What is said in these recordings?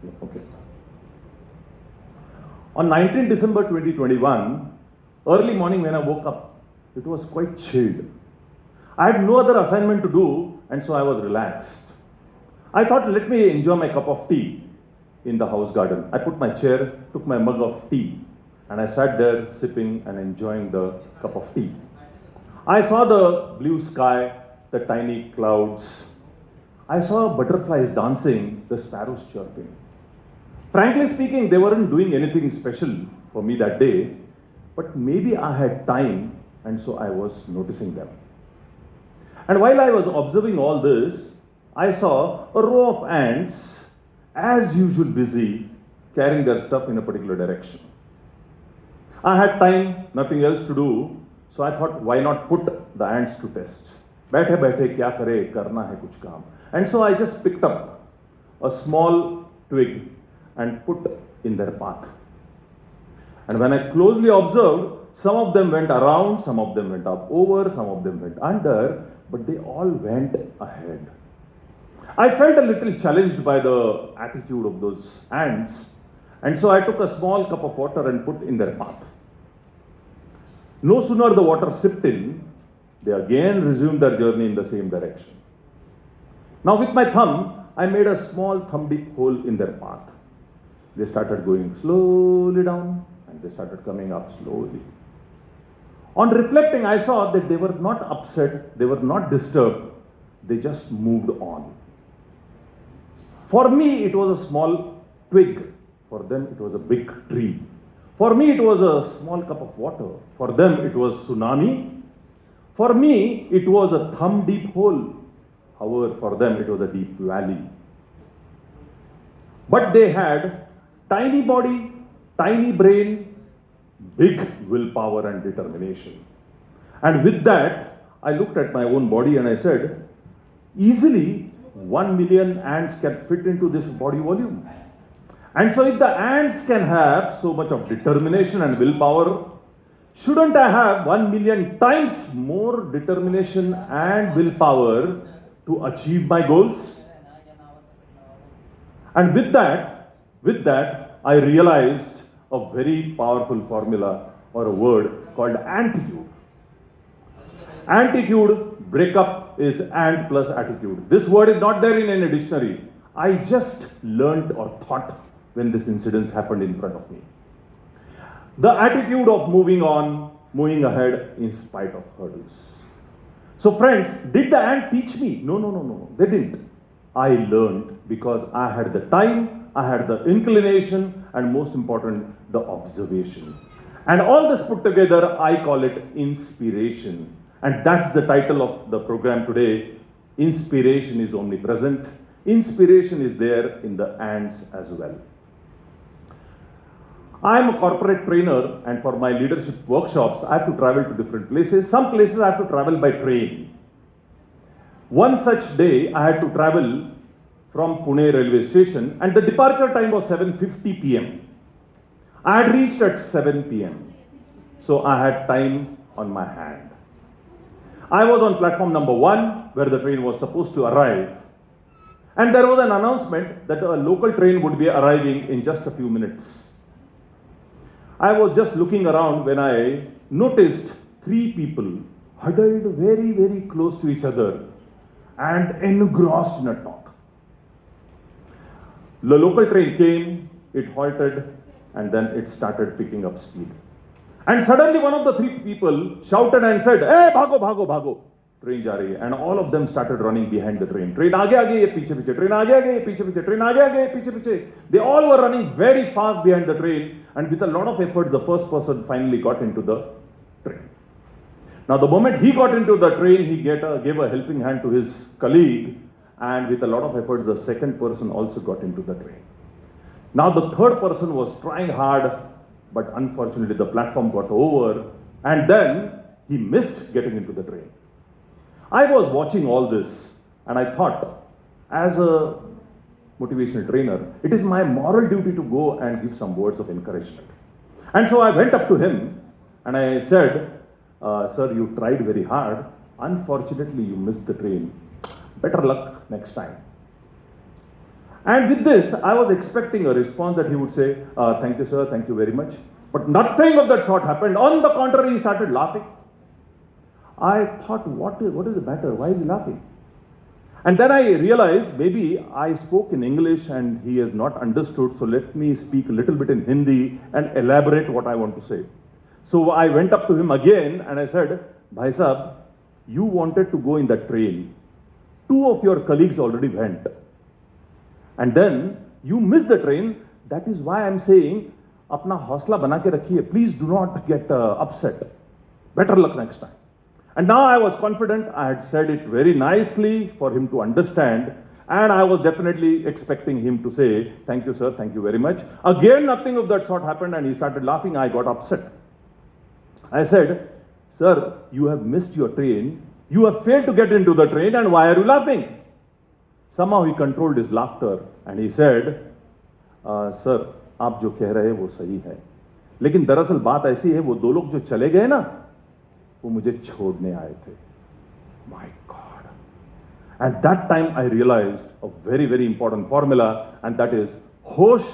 Okay. On 19 December 2021, early morning when I woke up, it was quite chilled. I had no other assignment to do, and so I was relaxed. I thought, let me enjoy my cup of tea in the house garden. I put my chair, took my mug of tea, and I sat there sipping and enjoying the cup of tea. I saw the blue sky, the tiny clouds. I saw butterflies dancing, the sparrows chirping. Frankly speaking, they weren't doing anything special for me that day, but maybe I had time, and so I was noticing them. And while I was observing all this, I saw a row of ants, as usual busy, carrying their stuff in a particular direction. I had time, nothing else to do, so I thought, why not put the ants to test? बैठे बैठे क्या करे, करना है कुछ काम. And so I just picked up a small twig and put in their path. And when I closely observed, some of them went around, some of them went up over, some of them went under, but they all went ahead. I felt a little challenged by the attitude of those ants, and so I took a small cup of water and put in their path. No sooner the water sipped in, they again resumed their journey in the same direction. Now with my thumb, I made a small thumb-deep hole in their path. They started going slowly down, and they started coming up slowly. On reflecting, I saw that they were not upset, they were not disturbed, they just moved on. For me, it was a small twig. For them, it was a big tree. For me, it was a small cup of water. For them, it was tsunami. For me, it was a thumb-deep hole. However, for them, it was a deep valley. But they had tiny body, tiny brain, big willpower and determination. And with that, I looked at my own body and I said, easily 1 million ants can fit into this body volume. And so if the ants can have so much of determination and willpower, shouldn't I have 1 million times more determination and willpower to achieve my goals? And with that, I realized a very powerful formula or a word called antitude. Antitude, breakup, is ant plus attitude. This word is not there in any dictionary. I just learned or thought when this incident happened in front of me. The attitude of moving on, moving ahead in spite of hurdles. So friends, did the ant teach me? No, they didn't. I learned because I had the time, I had the inclination, and most important, the observation. And all this put together, I call it inspiration. And that's the title of the program today. Inspiration is omnipresent. Inspiration is there in the ants as well. I am a corporate trainer, and for my leadership workshops, I have to travel to different places. Some places I have to travel by train. One such day, I had to travel from Pune railway station, and the departure time was 7:50 p.m. I had reached at 7 p.m. So I had time on my hand. I was on platform number 1, where the train was supposed to arrive. And there was an announcement that a local train would be arriving in just a few minutes. I was just looking around when I noticed 3 people huddled very, very close to each other and engrossed in a talk. The local train came, it halted, and then it started picking up speed. And suddenly one of the 3 people shouted and said, "Hey, bhago, bhago, bhago. Train ja rahi hai." And all of them started running behind the train. Train aage aage, ye piche piche. Train aage aage, ye piche piche. Train aage aage, ye piche piche. They all were running very fast behind the train. And with a lot of effort, the first person finally got into the train. Now, the moment he got into the train, he gave a helping hand to his colleague. And with a lot of effort, the second person also got into the train. Now, the third person was trying hard, but unfortunately, the platform got over. And then he missed getting into the train. I was watching all this, and I thought, as a motivational trainer, it is my moral duty to go and give some words of encouragement. And so I went up to him and I said, "Sir, you tried very hard. Unfortunately, you missed the train. Better luck next time." And with this, I was expecting a response that he would say, thank you, sir, thank you very much. But nothing of that sort happened. On the contrary, he started laughing. I thought, what is the matter? Why is he laughing? And then I realized maybe I spoke in English and he has not understood, so let me speak a little bit in Hindi and elaborate what I want to say. So I went up to him again and I said, Bhai Sahab, you wanted to go in the train. 2 of your colleagues already went. And then you missed the train. That is why I'm saying, apna hausla bana ke rakhiye. Please do not get upset. Better luck next time. And now I was confident. I had said it very nicely for him to understand. And I was definitely expecting him to say, thank you, sir, thank you very much. Again, nothing of that sort happened and he started laughing. I got upset. I said, sir, you have missed your train. You have failed to get into the train and why are you laughing? Somehow he controlled his laughter and he said, sir, आप जो कह रहे हैं वो सही है. लेकिन दरअसल बात ऐसी है वो 2 लोग जो चले गए ना वो मुझे छोड़ने आए थे. My God. At that time I realized a very, very important formula and that is hosh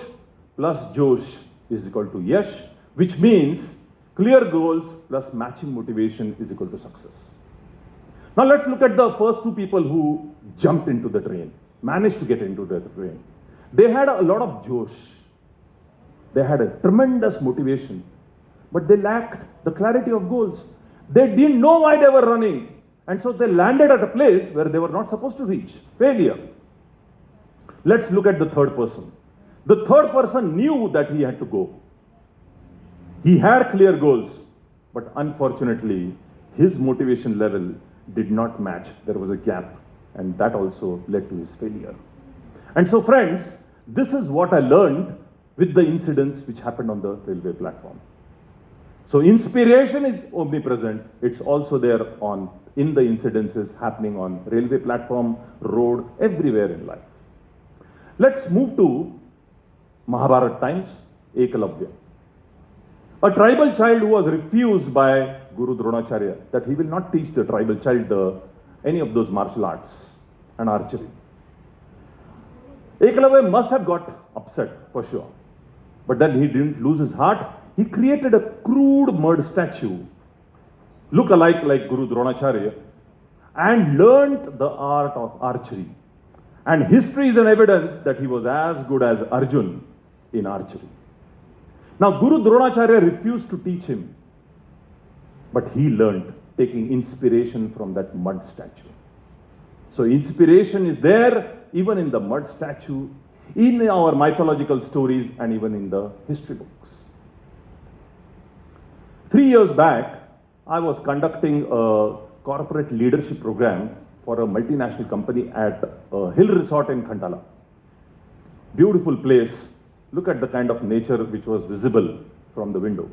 plus josh is equal to yash, which means clear goals plus matching motivation is equal to success. Now let's look at the first 2 people who jumped into the train, managed to get into the train. They had a lot of josh. They had a tremendous motivation, but they lacked the clarity of goals. They didn't know why they were running. And so they landed at a place where they were not supposed to reach. Failure. Let's look at the third person. The third person knew that he had to go. He had clear goals, but unfortunately, his motivation level did not match. There was a gap, and that also led to his failure. And so, friends, this is what I learned with the incidents which happened on the railway platform. So inspiration is omnipresent. It's also there in the incidences happening on railway platform, road, everywhere in life. Let's move to Mahabharata times, Ekalavya. A tribal child who was refused by Guru Dronacharya that he will not teach the tribal child any of those martial arts and archery. Ekalavya must have got upset for sure. But then he didn't lose his heart. He created a crude mud statue, look-alike like Guru Dronacharya, and learnt the art of archery. And history is an evidence that he was as good as Arjun in archery. Now, Guru Dronacharya refused to teach him, but he learned, taking inspiration from that mud statue. So inspiration is there even in the mud statue, in our mythological stories, and even in the history books. 3 years back, I was conducting a corporate leadership program for a multinational company at a hill resort in Khantala. Beautiful place. Look at the kind of nature which was visible from the window.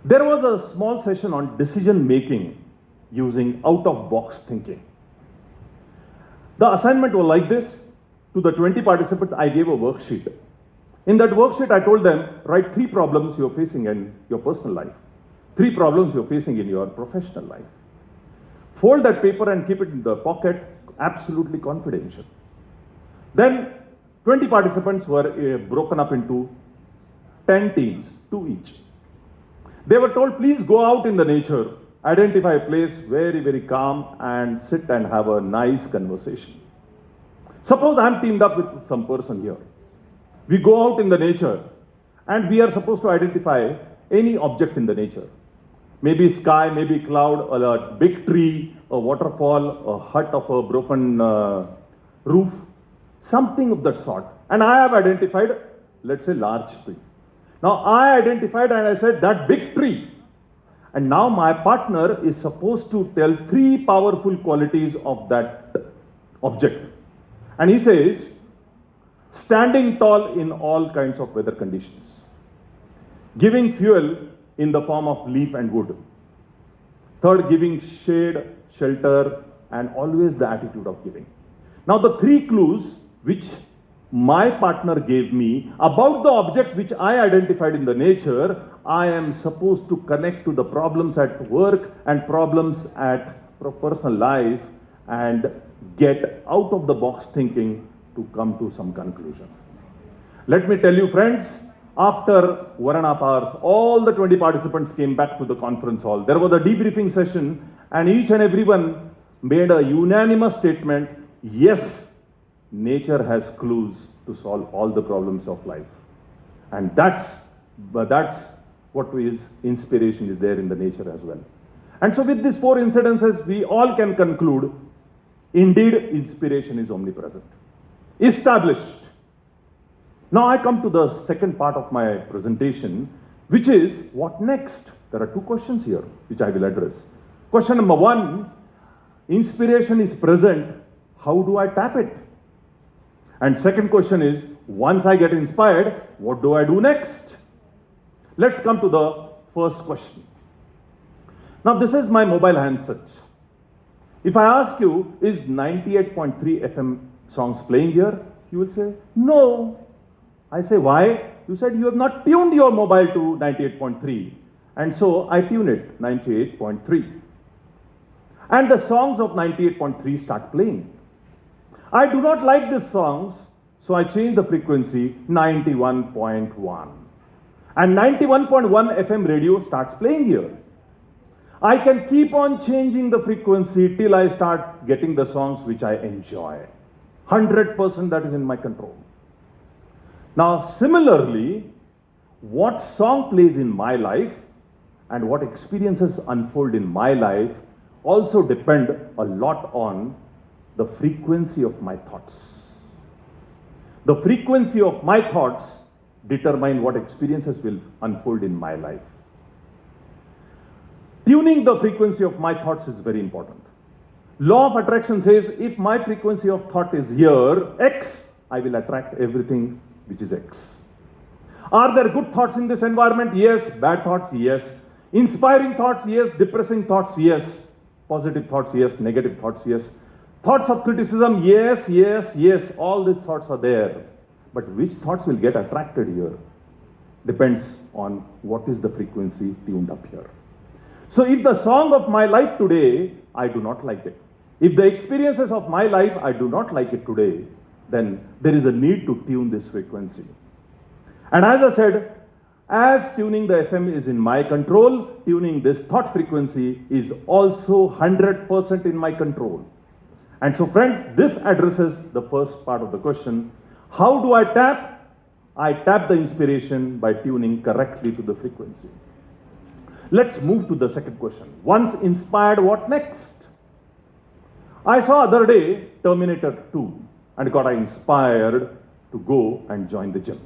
There was a small session on decision making using out-of-box thinking. The assignment was like this. To the 20 participants, I gave a worksheet. In that worksheet, I told them, write 3 problems you're facing in your personal life, 3 problems you're facing in your professional life. Fold that paper and keep it in the pocket, absolutely confidential. Then 20 participants were broken up into 10 teams, 2 each. They were told, please go out in the nature, identify a place very, very calm and sit and have a nice conversation. Suppose I'm teamed up with some person here. We go out in the nature and we are supposed to identify any object in the nature. Maybe sky, maybe cloud, a big tree, a waterfall, a hut of a broken roof, something of that sort. And I have identified, let's say, large tree. Now I identified and I said that big tree. And now my partner is supposed to tell 3 powerful qualities of that object. And he says, standing tall in all kinds of weather conditions, giving fuel in the form of leaf and wood. Third, giving shade, shelter, and always the attitude of giving. Now the 3 clues which my partner gave me about the object which I identified in the nature, I am supposed to connect to the problems at work and problems at personal life and get out of the box thinking to come to some conclusion. Let me tell you, friends, after 1.5 hours, all the 20 participants came back to the conference hall. There was a debriefing session, and each and everyone made a unanimous statement, yes, nature has clues to solve all the problems of life. And that's what is inspiration is there in the nature as well. And so with these 4 incidences, we all can conclude, indeed, inspiration is omnipresent. Established. Now I come to the second part of my presentation, which is, what next? There are 2 questions here, which I will address. Question number 1, inspiration is present, how do I tap it? And second question is, once I get inspired, what do I do next? Let's come to the first question. Now this is my mobile handset. If I ask you, is 98.3 FM songs playing here? You will say, no. I say, why? You said you have not tuned your mobile to 98.3. And so I tune it, 98.3. And the songs of 98.3 start playing. I do not like these songs, so I change the frequency, 91.1. And 91.1 FM radio starts playing here. I can keep on changing the frequency till I start getting the songs which I enjoy. 100% that is in my control. Now, similarly, what song plays in my life and what experiences unfold in my life also depend a lot on the frequency of my thoughts. The frequency of my thoughts determine what experiences will unfold in my life. Tuning the frequency of my thoughts is very important. Law of attraction says, if my frequency of thought is here, X, I will attract everything which is X. Are there good thoughts in this environment? Yes. Bad thoughts? Yes. Inspiring thoughts? Yes. Depressing thoughts? Yes. Positive thoughts? Yes. Negative thoughts? Yes. Thoughts of criticism? Yes, yes, yes. All these thoughts are there. But which thoughts will get attracted here depends on what is the frequency tuned up here. So if the song of my life today, I do not like it. If the experiences of my life, I do not like it today, then there is a need to tune this frequency. And as I said, as tuning the FM is in my control, tuning this thought frequency is also 100% in my control. And so friends, this addresses the first part of the question. How do I tap? I tap the inspiration by tuning correctly to the frequency. Let's move to the second question. Once inspired, what next? I saw other day Terminator 2 and got inspired to go and join the gym.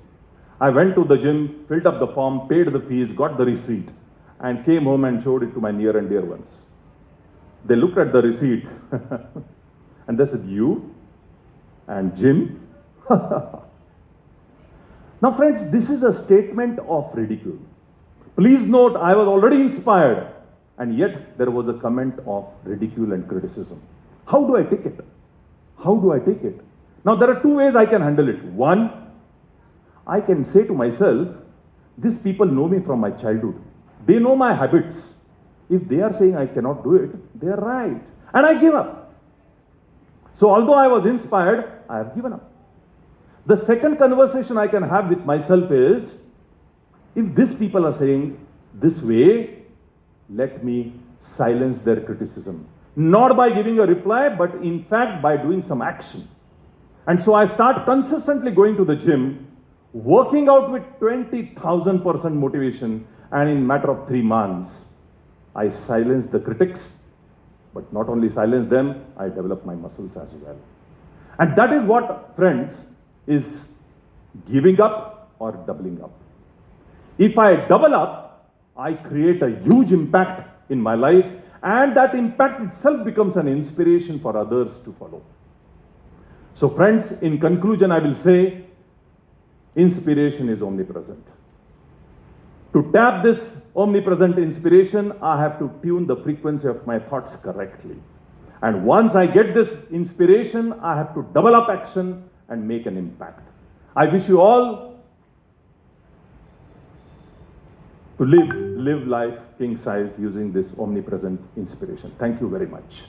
I went to the gym, filled up the form, paid the fees, got the receipt, and came home and showed it to my near and dear ones. They looked at the receipt and they said, you and gym? Now friends, this is a statement of ridicule. Please note, I was already inspired, and yet there was a comment of ridicule and criticism. How do I take it? How do I take it? Now there are 2 ways I can handle it. One, I can say to myself, these people know me from my childhood. They know my habits. If they are saying I cannot do it, they are right. And I give up. So although I was inspired, I have given up. The second conversation I can have with myself is, if these people are saying this way, let me silence their criticism. Not by giving a reply, but in fact by doing some action. And so I start consistently going to the gym, working out with 20,000% motivation, and in a matter of 3 months, I silence the critics, but not only silence them, I develop my muscles as well. And that is what, friends, is giving up or doubling up. If I double up, I create a huge impact in my life, and that impact itself becomes an inspiration for others to follow. So friends, in conclusion, I will say, inspiration is omnipresent. To tap this omnipresent inspiration, I have to tune the frequency of my thoughts correctly. And once I get this inspiration, I have to double up action and make an impact. I wish you all to live life king size using this omnipresent inspiration. Thank you very much.